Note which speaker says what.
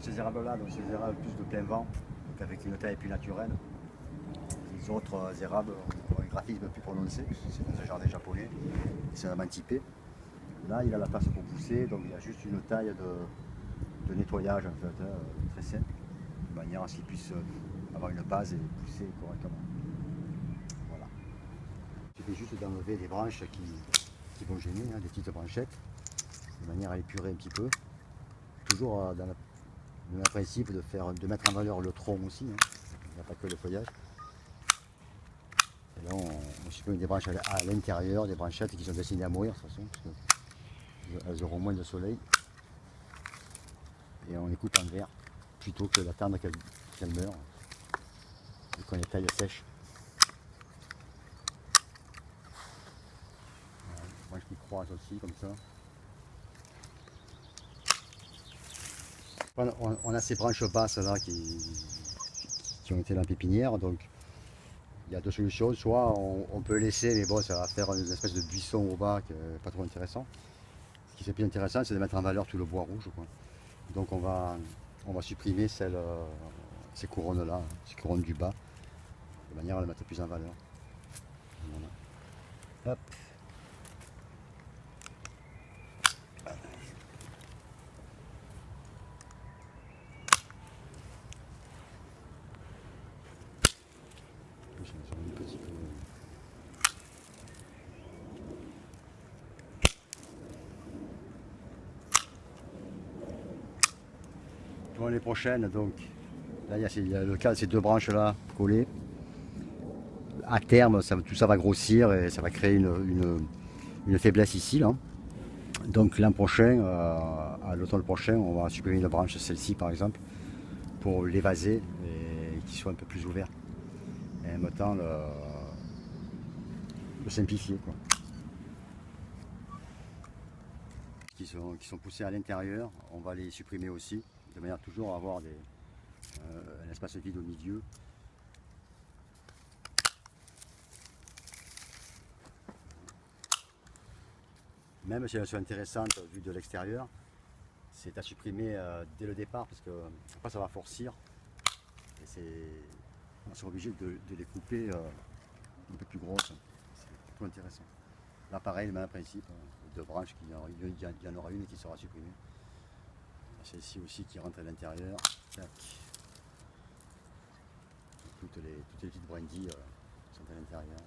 Speaker 1: Ces érables-là, donc ces érables plus de plein vent, donc avec une taille plus naturelle. Les autres érables ont un graphisme plus prononcé, c'est dans ce genre des japonais, c'est vraiment typé. Là, il a la place pour pousser, donc il y a juste une taille de nettoyage en fait, très simple, de manière à ce qu'il puisse avoir une base et pousser correctement. Voilà. Il suffit juste d'enlever des branches qui vont gêner, hein, des petites branchettes, de manière à épurer un petit peu. Toujours dans le même principe de mettre en valeur le tronc aussi, hein. Il n'y a pas que le feuillage. Et là, on supprime des branches à l'intérieur, des branchettes qui sont destinées à mourir de toute façon, parce qu'elles auront moins de soleil. Et on les coupe en verre, plutôt que d'attendre qu'elles meurent, et qu'on les taille sèches. Voilà, des branches qui croisent aussi, comme ça. On a ces branches basses là qui ont été dans la pépinière, donc il y a deux solutions. Soit on peut laisser, mais bon, ça va faire une espèce de buisson au bas qui n'est pas trop intéressant. Ce qui est plus intéressant, c'est de mettre en valeur tout le bois rouge, quoi. Donc on va supprimer ces couronnes là, ces couronnes du bas, de manière à les mettre plus en valeur. Voilà. Hop. Pour l'année prochaine, donc, là il y a le cas de ces deux branches là collées. À terme, tout ça va grossir et ça va créer une faiblesse ici, là. Donc l'an prochain, à l'automne prochain, on va supprimer une branche, celle-ci par exemple, pour l'évaser et qu'il soit un peu plus ouvert. Et en même temps le simplifier, quoi. Qui sont poussés à l'intérieur, on va les supprimer aussi, de manière toujours à avoir un espace vide au milieu. Même si elles sont intéressantes vues de l'extérieur, c'est à supprimer dès le départ parce que après ça va forcir et on sera obligé de les couper un peu plus grosses. C'est plutôt intéressant. Là pareil, le même principe, deux branches, il y en aura une qui sera supprimée. Celle-ci aussi qui rentre à l'intérieur. Toutes les petites brindilles sont à l'intérieur.